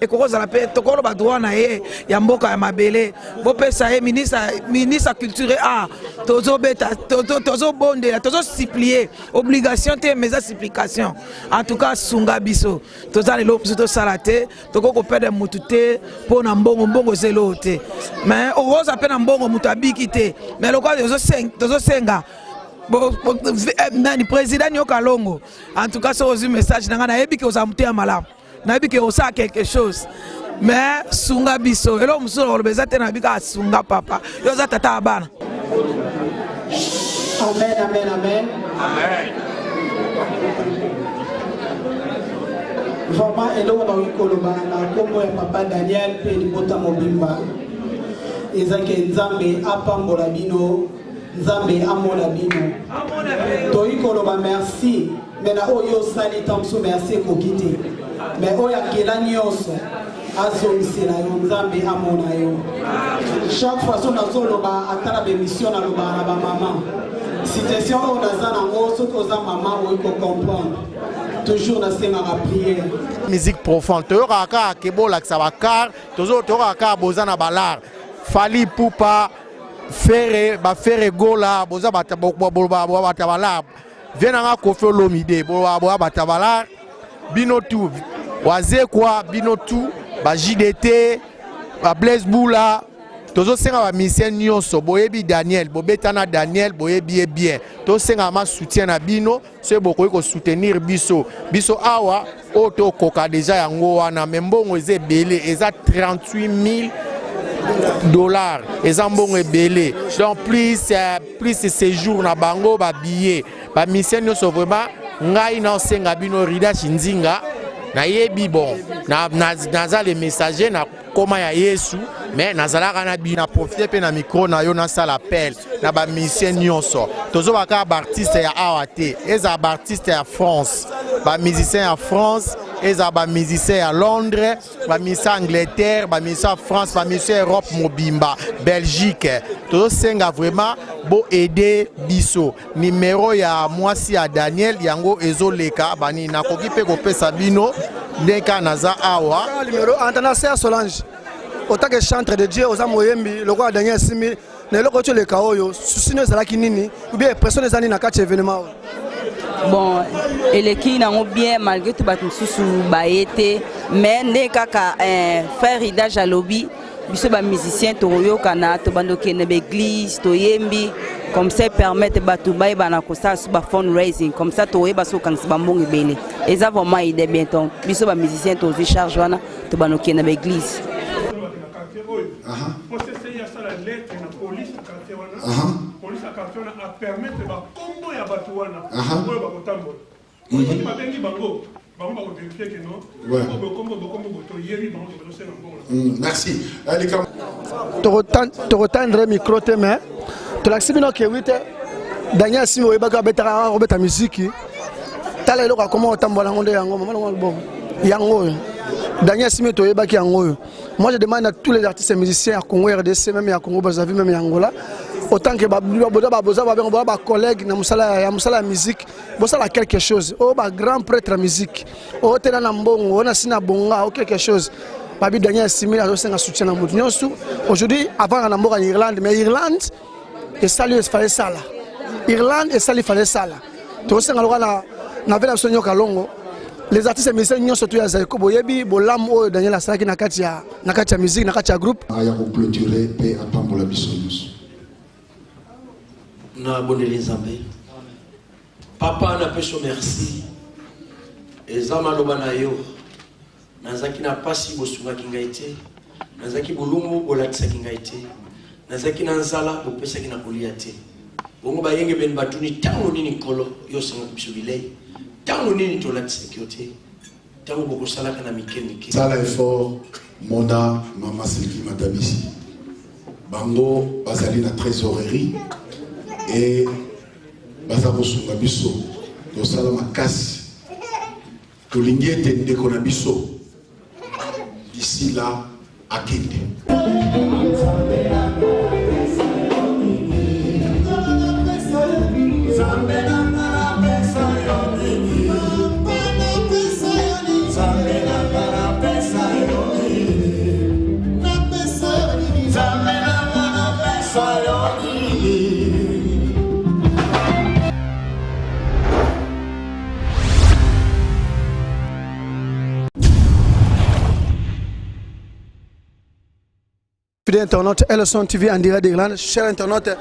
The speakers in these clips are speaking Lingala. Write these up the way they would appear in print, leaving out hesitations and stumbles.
ekokozala pe tokoloba droit na ye ya mboka ya mabele bopesa ye ministre culture art tozobeta tozobondela tozosiplier obligation te mais supplication en tout cas sunga biso toza lelo biso tosala te tokokopeda mutu te mpo na mbongo zelo te mais okoza mpe na mbongo mutu abiki te mais lokwa tozosenga nani président Nyoka Longo en tout cas c'est un message nanga na yebi ke ozamuté ya malamu na yebi ke osa quelque chose mais sunga biso elo musolo olobeza te na bika sunga papa yo za tata abana. Amen, amen, amen. Amen. Vraiment elo na wikoloba na kombo ya papa Daniel pe libota mobimba ezake nzambe apambola bino Nzambe amona bino. Toikoloba merci. Mais na oyo sali tamso merci kokite. Mais oya kela nyonso azomisela yo Nzambe amona yo. Chaque fois on azoloba atala be mission na loba na ba maman. Situation on aza na ngoso koza maman o ko comprendre. Toujours na senga la prière. Musique profonde. Toyoka ka kebola ksabakar, tozo toyoka ka bozana balar. Fali Pupa Fere gola boza batabala venanga Koffi Olomide batabala bino tout wazekwa bino tout ba JDT ba Blaise Boula tozo senga ba mission nyonso boyebi Daniel bobetana Daniel boyebi bien to senga ma soutien na bino se bokoyi ko soutenir biso awa oto koka déjà yango wana membongo ezebele eza 38 000 $ et en bon belé donc plus séjour na bango ba billet ba mission nous sont vraiment ngai na senga bino rida chinzinga na yebi bon na les messagers na koma ya Yesu mais nazalaka na bina profiter pe na micro na yo na sala appel na ba mission nyonso tozo baka ba artiste ya awate eza ba artiste ya France ba musicien ya France eza ba musicien à Londres, ba musicien Angleterre, ba musicien France, ba musicien Europe mobimba, Belgique. Tout senga vraiment bo aider biso. Numéro ya mwasi ya Daniel yango ezoleka bani na koki pe ko pesa bino ndeka naza awa. Numéro Antanasea Solange. Autant que chantre de Dieu aux amoyembi, le roi Daniel Simi, ne le kocho le kaoyo, susino zalaki nini, ou bien personne zani na kati événement. Bon, eleki nango bien malgré tout battu sous baete mais ne kaka frère Ida Jalobi biso ba musicien toyo kana to bandoke na église to yembi comme ça permettre batu bay bana ko ça ba fundraising comme ça to yeba so kan ba mbongi belé et ça vraiment ide bien donc biso ba musicien to charge wana to bandoke na église. Police a carton a permettre ba combo ya batu wana combo ba kotambo ba bengi bango ba vérifier que non combo to yeri bango to se bango. Merci. To retendre micro te mais to l'axibino ke wite Daniel Simo ebaka betara robeta musique tala eloko comment otambola ngonde yango mama bon yango Daniel Simo to ebaki yango. Moi je demande à tous les artistes et musiciens à Congo RDC même à Congo Brazzaville même à Angola autant que ba collègues na musala musique bosala quelque chose oh ba grand prêtre musique oh tena na mbongo on a sina bonga ou quelque chose babi Daniel Simo a aussi un soutien na mutu nyonso aujourd'hui avant na mboka en Irlande mais Irlande et salut il fallait ça là Irlande et salut il fallait ça là to senga lokala na vela Nyoka Longo les artistes et musiciens nyonso to ya zaiko boyebi bolam o Daniel asalaki na kati ya musique na kati ya groupe aya ko clôturer pe apambola biso nyonso na boneli Nzambe papa na peso merci ezama loba na yo nazaki na pasi bosungaki ngai te nazaki bolungu bolakisaki ngai te nazaki na nzala bopesaki na kolia te bongo bayenge ben batuni tango nini kolo yo senga biso bilei tango nini tolakisaki yo te tango bokosalaka na mike sala effort mona mama Selki Matabisi bango bazali na trésorerie et baza kosunga biso tosala makasi tolingi ete ndeko na biso d'ici là akende. fidèles internautes, Elson TV en direct d'Irlande. Chers internautes,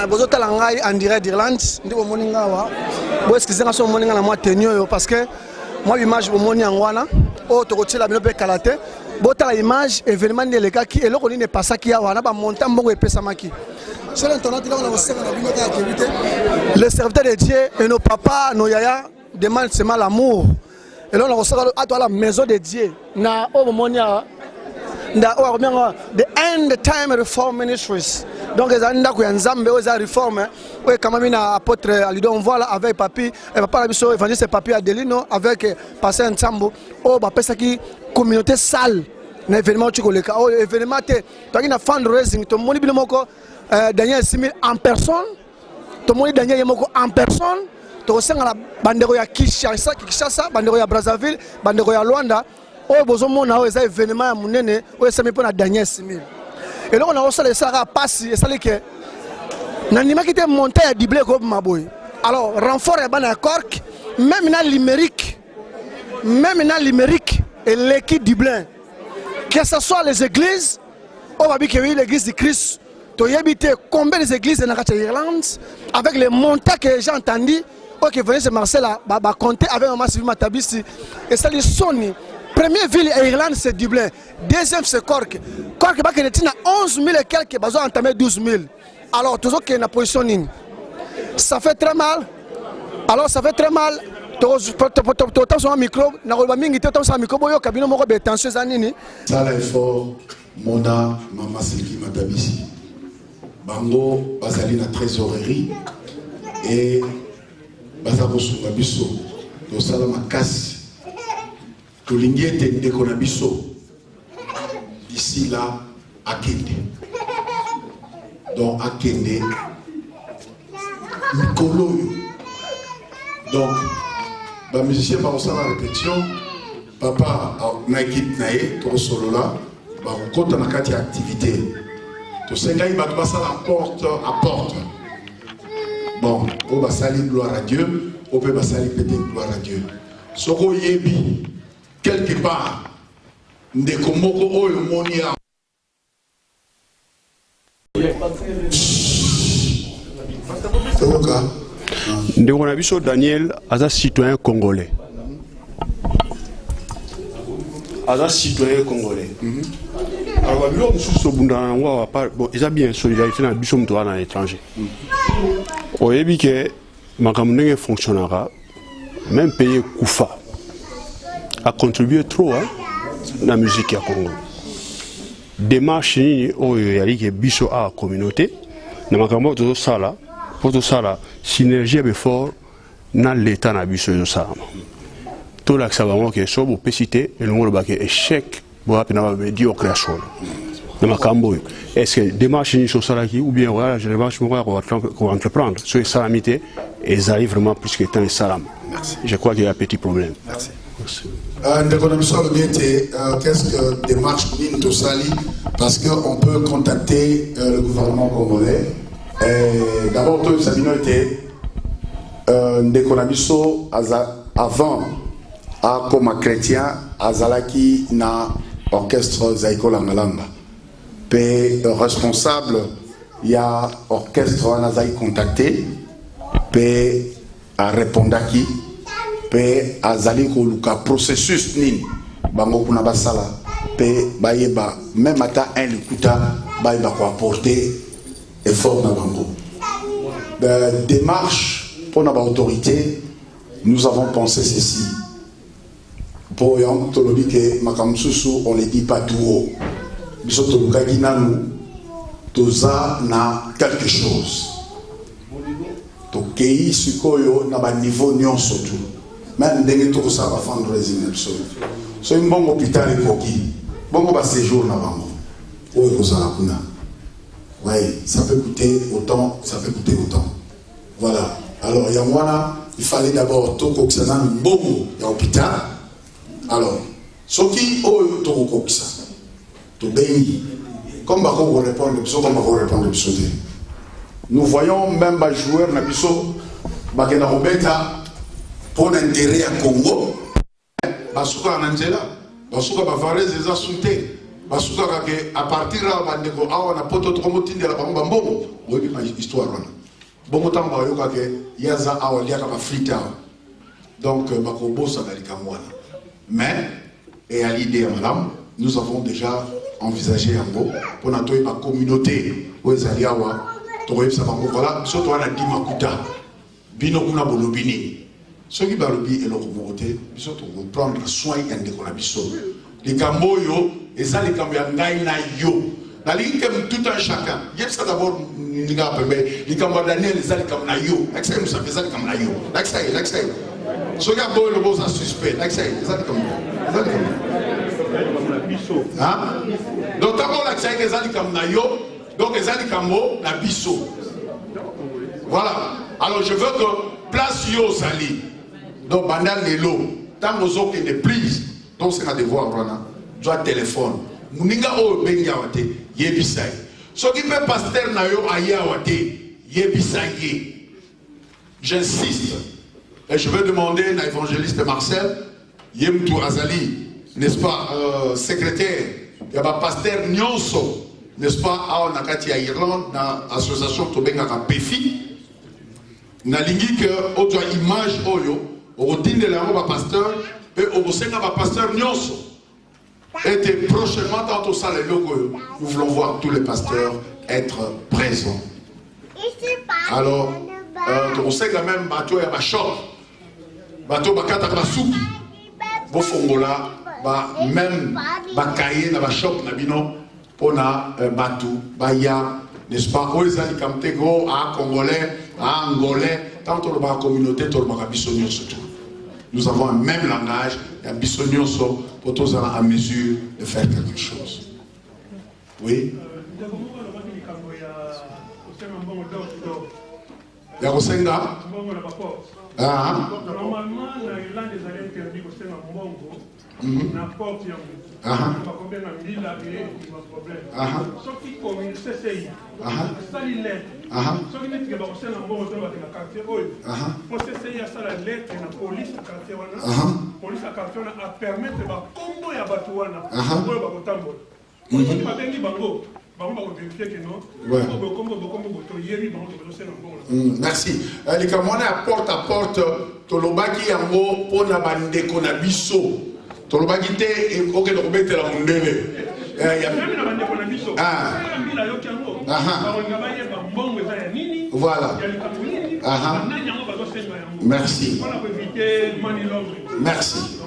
vous êtes en direct d'Irlande. Vous excusez moi moi parce que moi l'image au moni en wana, oh tu retiens la minope kalate. Bota l'image événement de les gars qui est là qu'on n'est pas ça qui a wana ba montant bon et pesa maki. Chers internautes, là on a aussi les serviteurs de Dieu et nos papas, nos yaya demandent seulement l'amour. Et là on a aussi à la maison de Dieu. Na au moni the End Time Reform Ministries. Donc les années où Nzambe aux réformes, oui quand même na apôtre Alidon voilà avec papi et papa biso évangéliste papi Adelino avec pasteur Nsambo oh ba pesa qui communauté salle na événement chikoleka oh événement te to na fundraising to moni bino moko Daniel 6000 en personne to moni Daniel moko en personne to senga la bandero ya Kinshasa bandero ya Brazzaville bandero ya Luanda. Oh, bozomo na eza événement ya munene o esami pona Daniel 6000 et là on a aussi les sara passi et ça les que nanima qui était monté à Diblé comme maboy alors renfort ya bana Cork même na Limerick et l'équipe Dublin que ce soit les églises on va dire que oui l'église de Christ to yebite combien des églises dans la Irlande avec les montants que j'ai entendu OK venez c'est Marcel ba compter avec un massif Matabisi et ça les sonne. Première ville à Irlande, c'est Dublin. Deuxième, c'est Cork. Cork, il y a 11 000 et quelques, ils ont entamé 12 000. Alors, toujours qu'il y a une position. Ça fait très mal. Alors, ça fait très mal. Tu as un micro, tu as un micro, tu as un micro, ça là fort, Mona, Mama Selki Matabisi. Bango, Bazali na trésorerie et Bazabo Sungabiso. Dosala Makasi. D'ici là, à Kende. Donc, à Kende, Nicolo. Donc, les musiciens vont faire la répétition. Papa, na équipe naé, tout solo là, bah on compte dans la activité. Tout ça, il va passer la porte à porte. Bon, on va saluer gloire à Dieu, on peut saluer peut-être gloire à Dieu. Soko yebi. Quelque part, Ndekomoko oyo monia. Ndeko biso Daniel aza citoyen congolais. Alors bilo mususu bunda ngwa bon ils a bien solidarité na biso mto na l'étranger. Oyebi ke makambo ndenge fonctionnera même pays Koufa a contribué trop à la musique à Congo. Démarche ni oyo yali ke biso a communauté na makambo to sala pour to sala synergie be fort na l'état na biso yo sala. To la sabango ke so bo pesité et le ngolo ba ke échec bo apena ba médiocration. Na makambo est-ce que démarche ni so sala ki ou bien voilà je démarche mo ko entreprendre so salamité et ça arrive vraiment plus que temps salam. Je crois qu'il y a un petit problème. Merci. Qu'est-ce que démarche Sali? Parce qu'on peut contacter le gouvernement congolais. D'abord, tout ça était avant, comme chrétien, Azalaki na orchestre Zaiko Langalanga. Puis responsable, il y a orchestre Nazai contacté, puis a répondu qui. Pe azali ko luka processus nini bango kuna basala pe bayeba même ata un likuta bayeba ko apporter effort na bango démarche pour notre autorité. Nous avons pensé ceci pour yon tolobi ke makamsusu on ne dit pas tout haut biso toluka kinanu toza na quelque chose to kei sikoyo na ba niveau nyonso tout. Même dès que tout ça va fundraising absolument. So un bon hôpital et coquille, bon va séjour na bango. Oh il faut kuna. Ouais, ça peut coûter autant, ça peut coûter autant. Voilà. Alors il y a moi il fallait d'abord tout coxana bon il y a hôpital. Alors ce qui oh tout coxa. To béni. Comme va qu'on répondre comme va qu'on répondre nous voyons même les joueurs na biso bakena robeta pour l'intérêt à Congo, basuka en Angela, basuka bavarez eza souté, basukaka ke à partir là bandeko awa na poto to motindela bango mbongo oyebi ma histoire wana bongo ntango bayoka ke yaza awa liaka bafrite awa donc bakobosaka likambo wana mais eyali idée ya malamu nous avons déjà envisagé yango mpona toyeba communauté oyo ezali awa tokoyebisa bango voilà biso towana di makuta bino kuna bolobi nini soki balobi eloko moko te biso tokoprendre soin ya ndeko na biso likambo oyo eza likambo ya ngai na yo nalingi ke tout un chacun yebisa d'abord ninga pembe likambo ya Daniel eza likambo na yo lakisa ye musafi eza likambo na yo lakisa ye soki aboyo lobo oza suspect lakisa ye eza likambo na biso donc ntango olakisa ye eza likambo na yo donc eza likambo na biso voilà alors je veux que place yo ozali donc banda lelo ntango ozokende prise donc c'est un devoir wana doit téléphone muninga oyo bengi awa te yebisa ye soki mpe pasteur na yo aye awa te yebisa ye j'insiste et je vais demander na évangéliste Marcel yemtu azali n'est-ce pas secrétaire ya bapasteur nyonso n'est-ce pas awa na kati ya Irlande na association tobengaka PEFI nalingi ke ozwa image oyo okotindela yango bapasteur mpe okosenga bapasteur nyonso et prochainement dans tout ça les locaux nous voulons voir tous les pasteurs être présents alors tokosenga même bato ya bashop bato bakataka basuki bofongola même bakaye na bashop na bino pona bato baya n'est-ce pas oyo ezali kamte gros à congolais à angolais tant que la communauté tout le bisognon surtout nous avons un même langage et bisognon so pour tous en mesure de faire quelque chose oui ya kosenga normalement na Irlande des années interdit kosenga mbongo na porte ya pas combien na mbila et problème soki commune CCI sali lettre soki neti ke bakosenga mbongo to bateka quartier oyo po CCI asala lettre na police ya quartier wana police ya quartier wana a permettre bakombo ya bato wana oyo bakotambola soki babengi bango merci. Les Camerounais à porte, Tolobaki yango pona bandeko na biso. Tolobaki te oke do mettre la mundele. Voilà. Merci.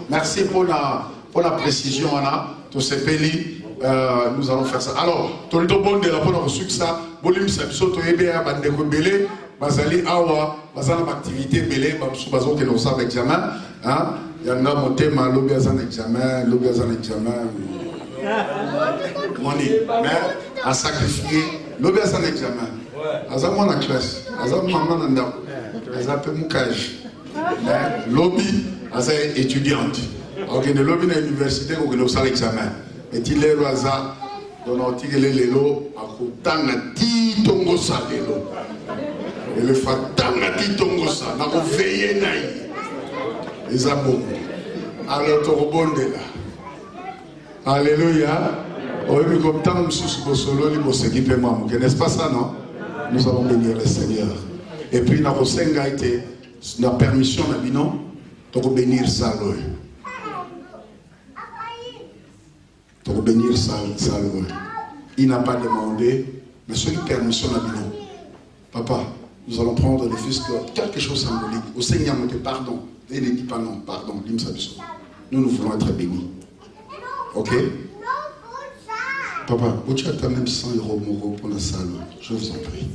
Merci pour la précision Anna. Tout ces pays. Nous allons faire ça. Alors, tout le monde de la bonne reçu que ça, Bolim Sabsoto Ebea, Bandeko Belé, Bazali Awa, Bazana activité Belé, Bazon qui nous a examen. Il y en a monté ma l'obiazan examen, Moni, mais à sacrifier l'obiazan examen. Azamon la classe, Azam maman nanda, Azapé Moukaj, lobby, Azam étudiante. Ok, le lobby de l'université, on nous a l'examen. Et il est loisa dans notre lelo à Koutanga Titongo Sadelo. Et le Fatanga Titongo Sa, n'a pas veillé naï. Les amours. Alors, tu rebondes là. Alléluia. Oui, comme tant de sous solo, il faut s'équiper, n'est-ce pas ça, non? Nous allons bénir le Seigneur. Et puis, nous avons été la permission, nous allons bénir ça, là. Pour bénir ça, il n'a pas demandé, mais c'est une permission à nous. Papa, nous allons prendre le fisc, quelque chose de symbolique. Au Seigneur, nous te pardon. Et ne dis pas non, pardon. Nous voulons être bénis. Ok? Papa, vous as même 100 € pour la salle. Je vous en prie.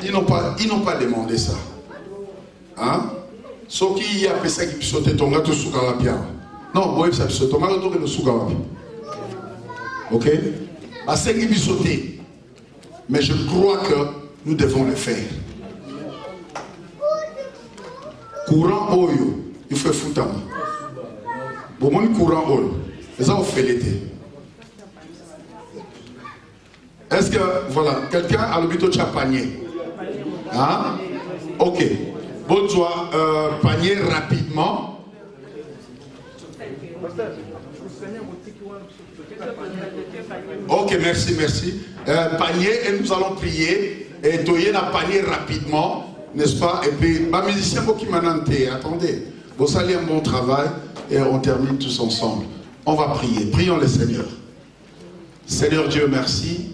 Ils n'ont pas demandé ça. Hein? Sauf qu'il y a fait ça qui peut sauter ton gâteau sous la pierre. Non, vous savez, c'est Thomas le tour de Sougawa. Ok? C'est qui peut sauter. Mais je crois que nous devons le faire. Courant oyo, il faut foutre. Bon, mon courant oyo, les ont fait l'été. Est-ce que, voilà, quelqu'un a le buto de panier? Hein? Ok. Bon, tu dois panier rapidement. Ok, merci, merci. Panier, et nous allons prier. Et Toyen a panier rapidement, n'est-ce pas? Et puis, ma musicien qui m'a nanté, attendez. Vous allez un bon travail et on termine tous ensemble. On va prier. Prions le Seigneur. Seigneur Dieu, merci.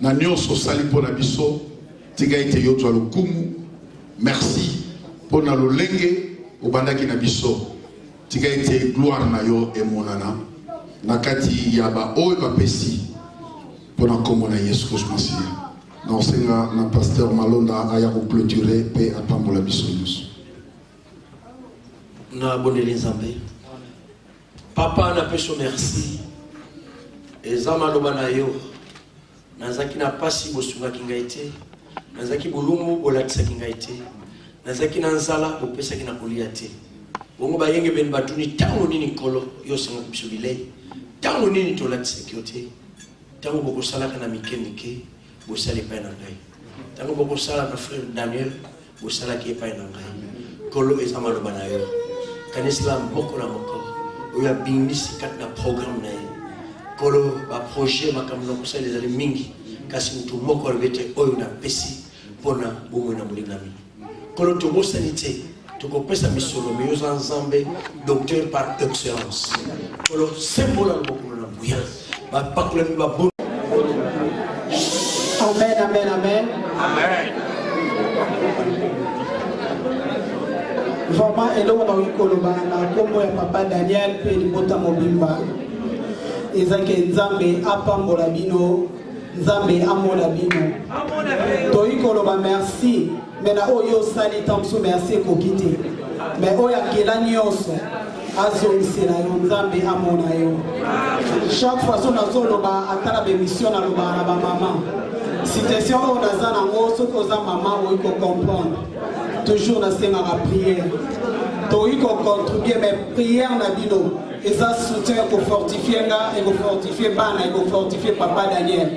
Nanyo so sali pour nabiso. Tiga ite yoto alo kumu. Merci pour na lolenge obandaki nabiso. Tiga ite gloire na yo e monana. Nakati yaba oe bapesi. Pour na komo na Yesu Christ. Na osenga na pasteur Malonda aya ko clôturer pe apambola biso nyuso. Na boneli Nzambe. Papa na peso merci. Ezama lobana yo. Nazaki na pasi bosunga kingaite. Nazaki bulungu bolakisa kingaite. Nazaki na nzala bopesa kina kulia te. Bongo bayenge ben batuni tango nini kolo yo senga biso bilei. Tango nini tolakisa kiote. Tango boko sala kana mike bosali pa na ngai. Tango boko sala ka frère Daniel bosala ki pa na ngai. Kolo ezama lobana yo. Kanisla moko na moko. Oya bingisi kat na programme na yo. Kolo ba projet makamno ko sala les mingi kasi mtu moko revete oyo na pesi pona bomo na mulingami. Kolo to bosanité to ko pesa misolo meyo Nzambe docteur par excellence. Kolo sembola boko na buya ba pakula mi ba bon. Amen, amen, amen. Amen. Vraiment, et donc on a eu Kolobana, comme ya papa Daniel, puis le Bota Mobimba. Ezake Nzambe apambola bino, Nzambe amola bino. Toi Koloba merci, mais na oyo sali tamso merci kokite. Mais oya kelanyos, azoisela yo Nzambe amona yo. Chaque fois son azoloba atala be mission na loba na ba maman. Situation on a za na ngo so ko za maman o ko comprendre. Toujours na senga la prière. Toi ko contribuer mais prière na bino. Et ça soutient pour fortifier et pour fortifier Bana et pour fortifier Papa Daniel.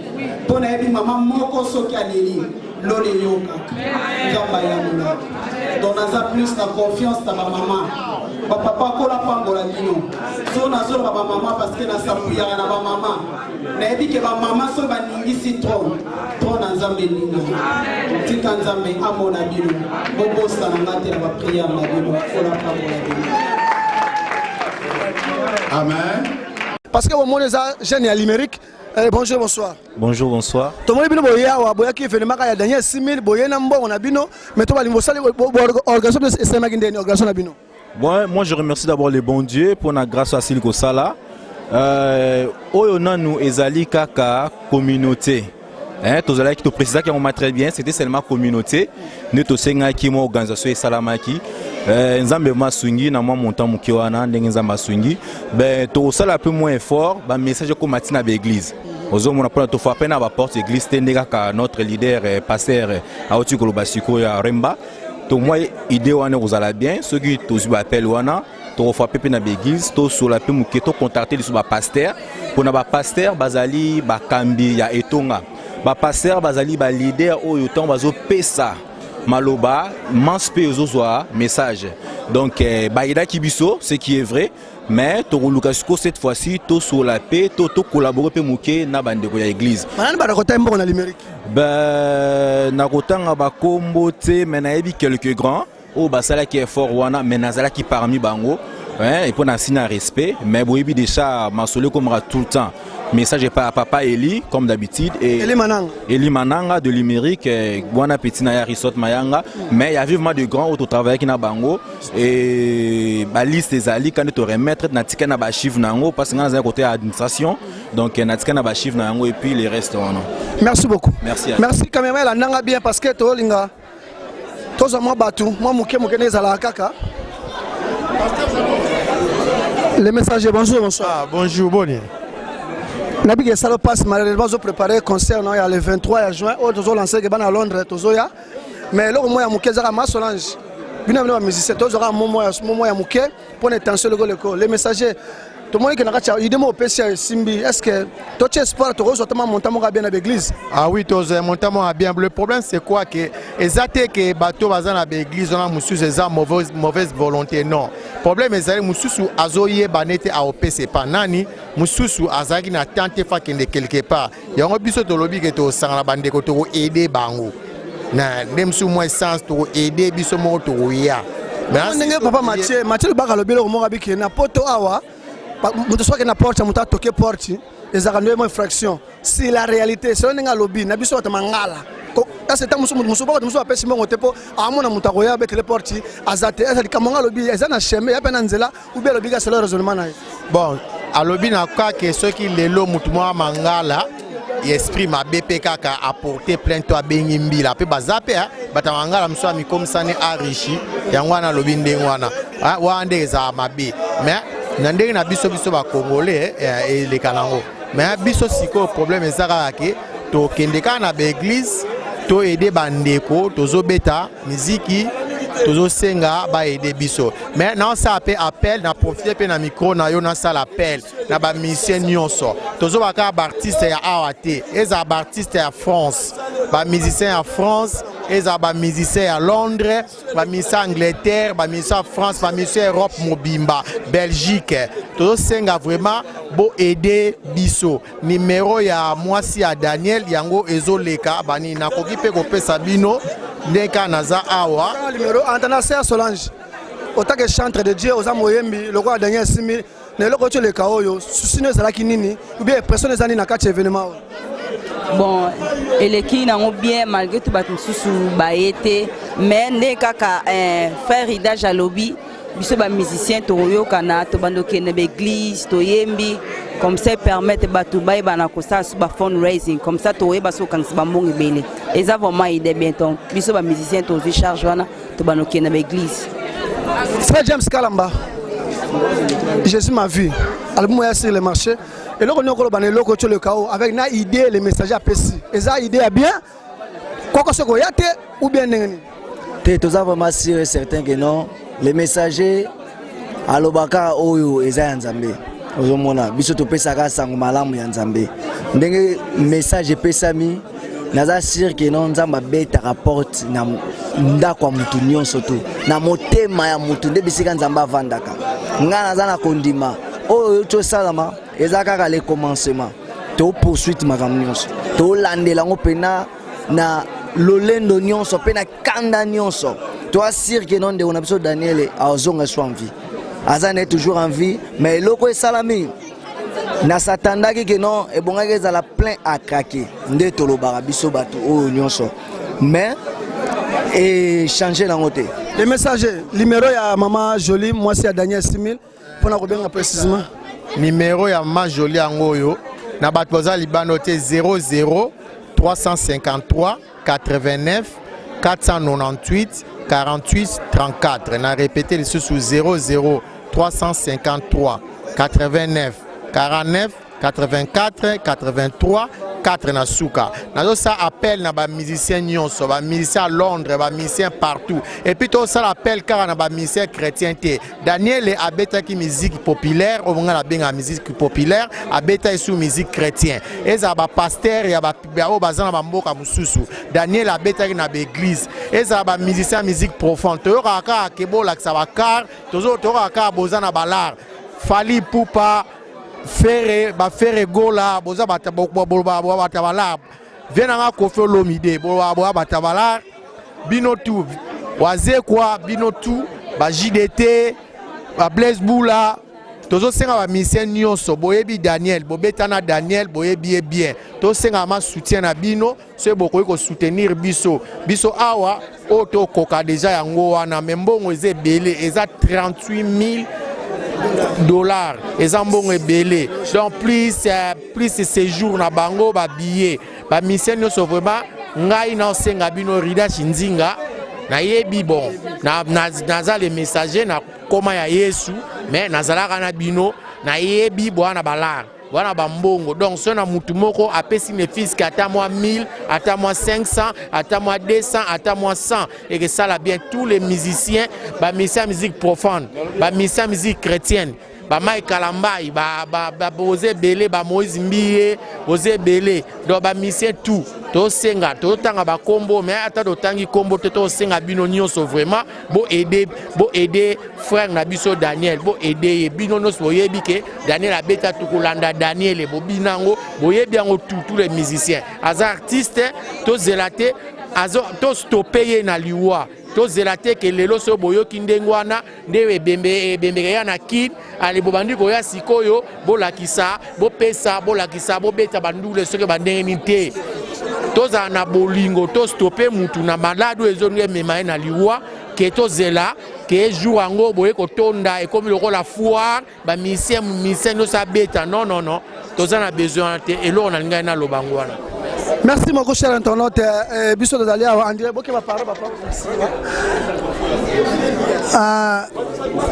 Pour n'aider maman moko soki aleli lole yoka. Nzamba ya mona. Donc on a plus la confiance dans ma maman. Papa kola pambola bino. So na so ba maman parce que na sapuya na ba maman. Na ebi ke ba maman so ba ningisi trop. Trop na Nzambe linga. Tika Nzambe amona bino. Bobo sa na ngate na ba prière na bino. Kola pambola bino. Amen. Parce que au monde est jeune à l'Amérique. Bonjour, bonsoir. Bonjour, bonsoir. Tout le monde est boya ou boya qui est venu à Daniel 6000 boya nambo on a bino mais toi les mosali organisation de SMA Guindé organisation bino. Bon, moi je remercie d'abord les bons dieux pour la grâce à Siliko Sala. Oyo nanu ezali kaka communauté. Hein, tous les qui te précisent qui ont très bien, c'était seulement communauté. Nous tous senga qui mo organisation et salamaki. Nzambe masungi na moi montant mukiwana ndenge nzamba sungi. Ben to sala un peu moins fort, ba message ko matina ba église. Ozo mona pona to frapper na ba porte église tendeka ka notre leader pasteur Aoti Kolobasiko ya Remba. To moi idée wana ozala bien, ceux qui tous ba appel wana to frapper na ba église, to sola pe muketo contacter les ba pasteur. Pona ba pasteur bazali ba kambi ya etonga. Ba pasteur bazali ba leader oyo temps bazo pesa maloba manspe ozozoa message donc baïda kibiso ce qui est vrai mais to lukasiko cette fois-ci to sur la paix to collaborer pe muke na bande ko ya église manani ba rakota mbo na l'Amérique na kotanga ba kombo te mais na yebi quelques grands o basala qui est fort wana mais nazala qui parmi bango et pour un signe respect mais boyebi déjà masolo comme tout le temps message est pas à papa Eli comme d'habitude et Eli Mananga de l'Amérique bon appétit na ya resort mayanga mais il y a vivement de grands auto travail qui na bango et ba liste des ali quand tu remettre na tika na ba chiffre nango parce que dans un côté administration donc na tika na ba chiffre nango et puis les restes non. Merci beaucoup. Merci quand même la nanga bien parce que to linga toza moi batu moi muke neza la kaka. Les messagers, bonjour, bonsoir. Ah, bonjour, bonne. Nabi que ça passe malheureusement je préparer concert il y a le 23 juin au tozo lancer que à Londres tozo ya mais là moi ya mukeza ka Masolange bina bina musicien tozo ka momo ya muke pour intention le les messagers tout le monde qui a idée au PC Simbi, est-ce que toi tu espoir tu reçois tellement montant bien à l'église? Ah oui, tu as montant bien. Le problème c'est quoi que exactement que bateau bazan à l'église on a musus eza mauvaise volonté non. Problème est mususu azoye banete a OPC pas nani mususu azaki na tente fa kende quelque part. Yango biso to lobi que to sangala bande ko to aider bango. Na dem sous moins sens to aider biso mo to ya. Mais papa Mathieu le baka lobelo mo rabiki na poto awa. Mutu soit que na porte mutu toquer porte les arrêter moins fraction. C'est la réalité, c'est un lobby na biso ta mangala. C'est un musu apesi mongo tepo amona mutu akoya avec les portes azate ezali kamanga lobby ezana chemin ya pena nzela ou bien lobby c'est le raisonnement na. Bon, à lobby na kwa que ceux qui lelo mutu mo mangala esprit ma BP kaka apporter plainte à Bengimbila pe bazape batawangala mso mi comme ça ne enrichi yangwana lobi ndengwana wa ndeza mabe mais nandenge na biso ba congolais et les kanango mais biso siko problème ezaka ke to kendeka na église to aider bandeko tozo beta muziki tozo senga ba aider biso mais non ça appel na profiter pe na micro na yo na sala appel na ba musicien nyonso tozo ba ka artiste ya awate eza ba artiste ya France ba musicien ya France eza ba musicien ya Londres ba musicien Angleterre ba musicien France ba musicien Europe mobimba Belgique tozo senga vraiment bo aider biso numéro ya mwasi ya Daniel yango ezoleka bani na koki pe ko pesa bino ndeka naza awa numéro Antanassia Solange autant que chantre de Dieu aux amoyembi le roi Daniel 6000 ne le kocho le kaoyo susino ezalaki nini ou bien personne ezani na kati événement. Bon, eleki nango bien malgré tout bat mususu baete mais nde kaka frère Ida Jalobi biso ba musicien toyo kana to bandoke na église to yembi comme ça permettre batu bay bana ko ça ba fundraising comme ça to yeba so kansi ba mbongi bele eza vraiment ide bien donc biso ba musicien to charge wana to bandoke na église. Frère James Kalamba, Jésus ma vie, album est sur le marché et là on a bané loko le chaos avec na idée les messages à PC. Eza idée à bien quoi que ce qu'on y a ou bien n'engani. T'es tous vraiment sûr et certain que non. Les messagers à l'obaka oyo eza nzambe ozomona biso to pesaka sango malamu ya nzambe ndenge message pesami naza sûr que non nzamba beta rapport na ndako mutu nyonso to na motema ya mutu nde bisika nzamba vandaka nga naza na kondima oyo to salama eza kaka le commencement to poursuite makambo nyonso to landela ngo pena na lolendo nyonso pena kanda nyonso. Toi, sûr que non, on a besoin de Daniel a en vie. Azan est toujours en vie, mais l'oko est salami. Na satanda que non, et bon, ils a plein à craquer. Nde tolo barabiso batu o nyonso. Mais et changer la montée. Les messagers, numéro ya maman Jolie, moi c'est Daniel 6000 pour na bien précisément. Numéro ya maman Jolie angoyo na batwaza libano te 00 353 89 498 48 34. On a répété les sous 00 353 89 49 84 83 4 na souka. Nazo ça appelle na ba musicien nyonso, ba musicien à Londres, ba musicien partout. Et puis tout ça appelle car na ba musicien chrétien té. Daniel est abeta qui musique populaire, on nga la benga musique populaire, abeta sous musique chrétien. Et ça ba pasteur ya ba bazana ba mboka mususu. Daniel abeta na ba église. Et ça ba musicien musique profonde. To ka kebola ça ba car, tozo to ka bozana balar. Fali Poupa Ferre gola boza batabala venanga Koffi Olomide batabala binotu waze kwa binotu ba JDT ba Blaise Boula tozo senga ba musicien nyonso boyebi Daniel bobetana Daniel boyebi bien to senga ma soutien na bino se bokoyi ko soutenir biso awa oto koka déjà yango wana membongo eze belé eza 38 000 $. Et zambon est belé. Donc plus séjour na bango ba billet. Ba mission nous vraiment ngai na senga bino rida chinzinga na yebi bon. Na les messagers na koma ya Yesu mais nazala kana bino na yebi bwana balar. Voilà bambongo. Donc si on a mutumoko apesi ne fisc à moi 1000, à moi 500, à moi 200, à moi 100 et que ça là bien tous les musiciens, ba musiciens musique profonde, ba musiciens musique chrétienne, ba Mike Kalambai ba boze belé ba Moïse Mbiye boze belé do ba mission tout to senga to tanga ba kombo mais ata do tangi kombo to senga bino nyonso vraiment bo aider frère na biso Daniel bo aider bino no so yebi ke Daniel abeta tukulanda Daniel bo binango bo yebi ngo tous les musiciens as artistes to zelate azo to stopper na liwa to zelate ke lelo so boyo kindengwana ndewe bembe ya na kid ali bobandi ko ya sikoyo bolakisa bopesa bolakisa bobeta bandule soke bandeni te toza na bolingo to stopper mutu na malado ezonge mema na liwa ke to zela ke jour ango boye ko tonda e comme le la foire ba mission no sa beta non toza na besoin te elo on alinga na lobangwana. Merci mon cher internaute. Biso de Dalia André Boké va parler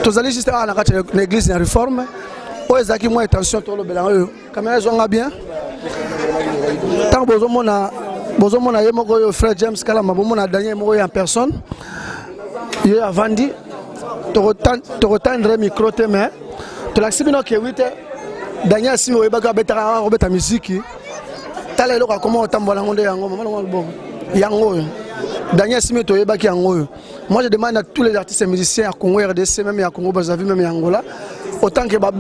tous allez juste à l'église de réforme. O ezaki moi attention to lo belango. Caméra zonga bien. Tant bozomona ye moko yo frère James Kalama bomona Daniel moko en personne. Yo avandi to retendre micro te mais to l'axibino ke 8 Daniel Simo ebaka betara robeta musique. Tala eloko comment otambola ngonde yango mama ngo yango Daniel Simi to yebaki yango. Moi je demande à tous les artistes et musiciens à Congo RDC même à Congo Brazzaville même à Angola autant que ba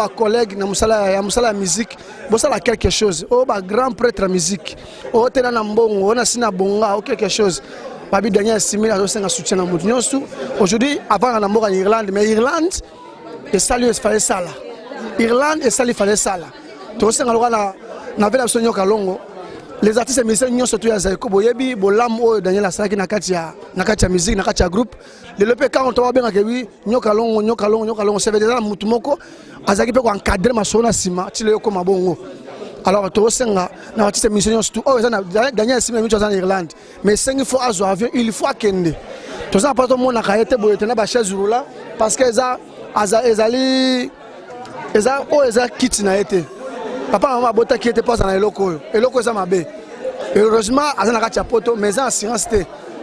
collègues na musala musique bosala quelque chose oh ba grand prêtre musique oh tena na mbongo on a sina bonga ou quelque chose babi Daniel Simi a aussi un soutien na mutu nyonso aujourd'hui avant na mboka en Irlande mais Irlande et salut fallait ça là Irlande et salut fallait ça là to senga lokana na vela sonyo kalongo les artistes et musiciens nyonso to ya zaiko boyebi bolam o Daniel Asaki na kati ya musique na kati ya groupe le lepe quand on to benga ke wi nyokalongo c'est déjà mutu moko azaki pe ko encadrer masona sima ti le ko mabongo alors to senga na artistes et musiciens nyonso to o ezana Daniel Simi mi en Irlande mais il faut azo avion il faut akende to ça pas to mona ka ete boyete na ba chaise roula parce que ezali kit na ete papa maman bota qui était pas dans eloko ça mabe heureusement azana katia poto mais en assurance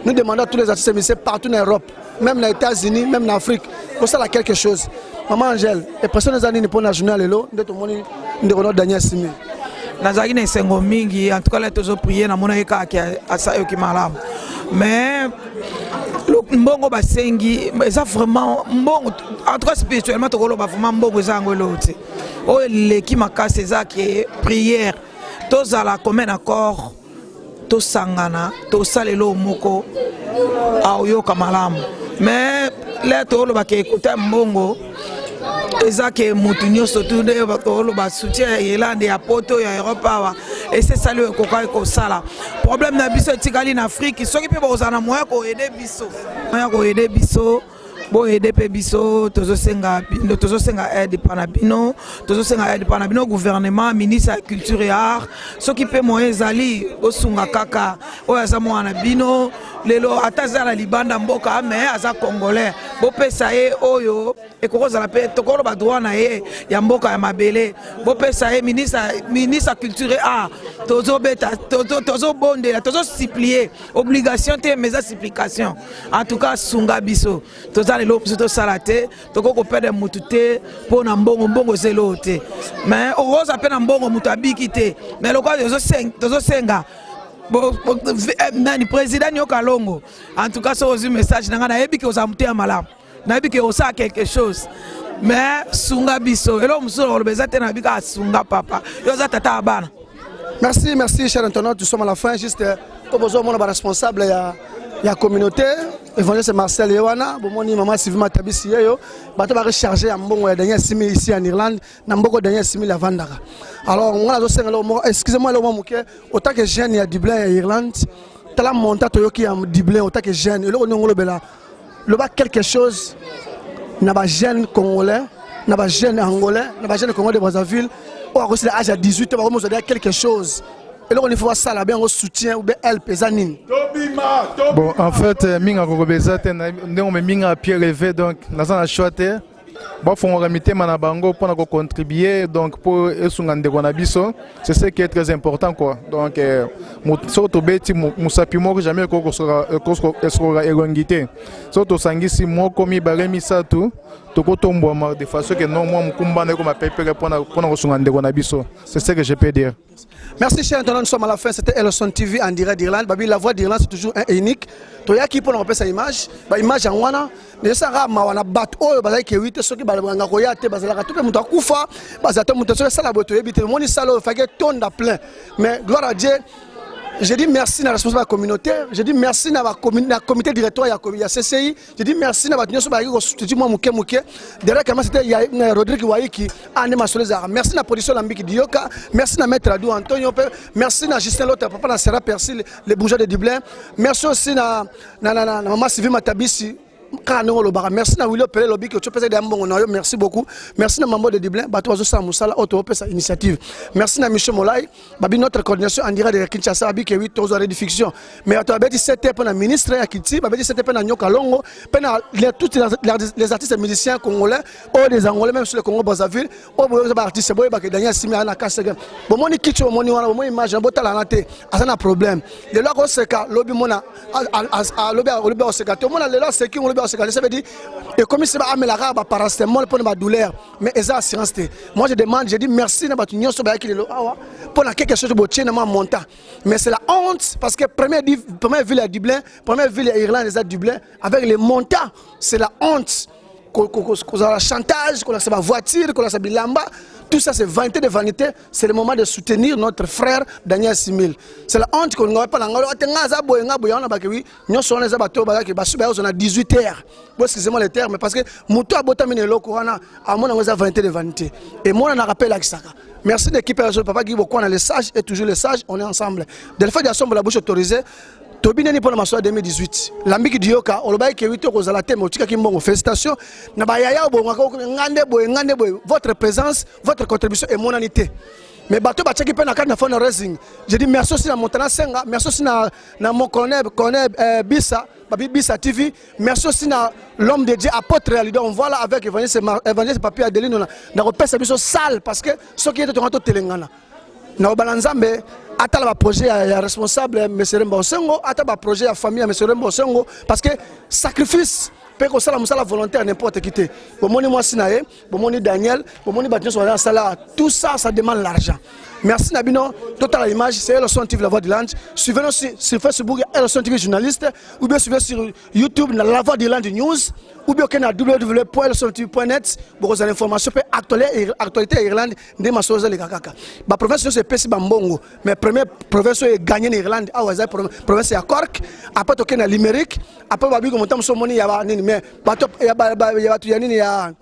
nous demandons à tous les artistes et musiciens partout en Europe même aux États-Unis même en Afrique pour ça là quelque chose maman Angèle et personne les années pour la journée lelo de tout monde de Daniel Simi nazaki na sengo mingi en tout cas là toujours prier na mona eka asayo ki malamu mais mbongo basengi eza vraiment mbongo en tout cas spirituellement tokolo ba vraiment mbongo eza ngolo te o leki makasi eza ke prière tozala commun accord tosangana tosalelo moko aoyoka malamu mais là toloba ke écouter mbongo eza ke mutu nyonso tu nde toloba soutien Irlande ya poto ya Europe awa et c'est ça le koka ko sala problème na biso tikali na Afrique soki pe bozana moya ko aider biso bo aider pe biso tozosenga aide pana bino gouvernement ministre de culture et art soki pe moya ezali osunga kaka oya za mwana bino lelo atazala libanda mboka mais aza congolais bo pesa ye oyo ekozala pe tokolo ba droit na ye ya mboka ya mabele bo pesa ye ministre culture et art tozobondela tozosiplier obligation te mais supplication en tout cas sunga biso tozala lelo biso tosala te tokoko perdre mutu te pona mbongo zelo te mais oza pe na mbongo mutu abiki te mais lokwa tozosenga nani président Nyokalongo en tout cas so message nanga na yebi ke ozamuté ya malamu na yebi ke osa quelque chose mais sunga biso elo musolo lobeza te na bika sunga papa yo za tata abana. Merci cher internaute, nous sommes à la fin juste pour besoin mon responsable ya communauté évangéliste Marcel Yowana bomoni maman Sylvie Tabisi yo bato ba recharger ya mbongo ya Daniel Simi ici en Irlande na mboko Daniel Simi la vandaka alors on a zo excusez-moi le mot muke autant que jeune ya Dublin ya Irlande tala monta to yoki ya Dublin autant que jeune le ngolo bela le ba quelque chose na ba jeune congolais na ba jeune angolais na ba jeune congolais de Brazzaville ou à cause de l'âge à 18 ans on a quelque chose. Et là, on faut ça là bien au soutien ou bien help Zanine. Bon, en fait, minga kokobeza te on me minga pied levé donc na ça na choité ba fonga mitema na bango pour na contribuer donc pour esunga ndeko na biso, c'est ce qui est très important quoi. Donc soto beti musapi moko jamais ko sera elongité. Soto sangisi moko mi baremi satu tokotombo de façon que non moi mukumba na ko ma pepere pour na kosunga ndeko na biso. C'est ce que je peux dire. Merci chers internautes, nous sommes à la fin, c'était Elson TV en direct d'Irlande. Babi la voix d'Irlande c'est toujours unique. Toya qui pour nous sa image, ba image en wana, ne sara ma wana bat o bazai ke 8 soki balanga koya te bazala to pe muta kufa, bazata muta so sala boto yebite moni salo fage tonda plein. Mais gloire à Dieu. Je dis merci à la responsable communautaire, je dis merci à la comité directoire, il y a CCI, je dis merci à la derrière comment c'était Rodrigue Waiki, merci à la production Lambiki Dioka, merci à Maître Adou Antonio, merci à Justin Lotte, papa na Serra Persil, les bourgeois de Dublin, merci aussi à Maman Sylvie Matabisi. Merci à Willow Pelé Lobby, merci beaucoup. Merci à Mambo de Dublin, Batoazo Samoussala, Autopesa Initiative. Merci à Michel Molay, Babi notre coordination en direct de Kinshasa, Babi qui est 8 ans de diffusion. Mais à toi, Babi 7 pour le ministre à Kiti, Babi 7 pour Nyoka Longo, tous les artistes et musiciens congolais, ou des Angolais, même sur le Congo Brazzaville, ou des artistes, Daniel Simia, Nakasega. Bon, mon équipe, mon image, un problème. Le loi Oseka, Lobby Mona, Lobby Oseka, tout le monde a le loi Seki, ça veut dire et comme c'est pas la paracétamol pour ma douleur mais esa assurance moi je demande je dis merci na batu nyonso ba yakile pour la quelque chose de botien na monta mais c'est la honte parce que première ville à Dublin première ville à Irlande les à Dublin avec les montants c'est la honte qu'on a chantage qu'on a sa voiture qu'on a sa bilamba. Tout ça, c'est vanité de vanité. C'est le moment de soutenir notre frère Daniel Simil. C'est la honte qu'on n'a pas. On a 18 heures. Excusez-moi les termes, parce que Moutou a botamine le Corana, à mon avis, vanité de vanité. Et moi, on a rappelé à Kisaka. Merci d'équipe, papa Guy Boko, on a les sages et toujours les sages, on est ensemble. De la fois de la bouche autorisée. Tobineni pour la masse 2018. Lambiki Dioka, Olobaï qui est 8 euros à la thème, félicitations. Votre présence, votre contribution est monanité. Mais bateau bacha qui peine à carte de racing. Je dis merci aussi à Montana Senga, merci aussi à mon colonel Bissa, Babi Bissa TV, merci aussi à l'homme de Dieu, apôtre Alidon. On voit là avec Évangéliste Papier Adeline, on a repéré cette salle parce que ce qui est de Toronto Telengana. Na balanzambe ata la projet ya responsable M. Rembo Sengo ata ba projet ya famille M. Rembo Sengo parce que sacrifice peut que ça la volontaire n'importe qui te bomoni moi sinae bomoni Daniel bomoni batien sur la sala tout ça ça demande l'argent. Merci Nabino, total image, c'est Elson TV La Voix de l'Irlande. Suivez-nous sur Facebook, Elson TV Journaliste, ou bien suivez sur YouTube, La Voix de l'Irlande News, ou bien www.elsontv.net pour vos informations sur actualité Irlande, de ma chose les kakaka. La province c'est Pessi Bambongo, mais première province est gagnée en Irlande, la province est Cork, après toqué na Limerick, après babi comme tam so moni ya nini mais bato ya nini ya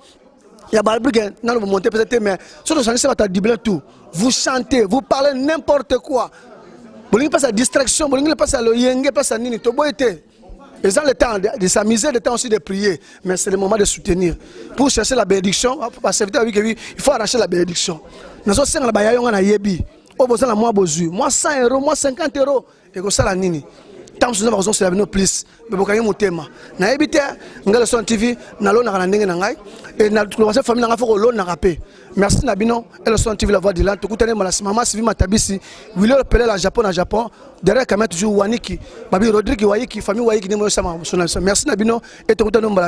Balbriguen, non vous montez peut-être mais surtout ça c'est Dublin tout. Vous chantez, vous parlez n'importe quoi. Vous n'avez pas sa distraction, vous n'avez pas sa loyenge, pas sa nini, tout beau été. Ils ont le temps de s'amuser, le temps aussi de prier, mais c'est le moment de soutenir. Pour chercher la bénédiction, il faut arracher la bénédiction. Nous sommes en train de yebi. Au besoin de moi, moi 100 €, moi 50 €, et que ça la nini. Tant que nous avons besoin de plus, mais vous avez un thème. Na ebite, ngala son TV, na lo na kanandenge na ngai, et na commencer famille na foko lo na rapé. Merci Nabino, Elson TV La Voix de l'Irlande. Tout le monde Maman Sylvie Matabisi, Willow Pelé la Japon, derrière Kamet toujours Waniki, Babi Rodrigue Waiki, famille Waiki ni mo sama. Merci Nabino, et tout le monde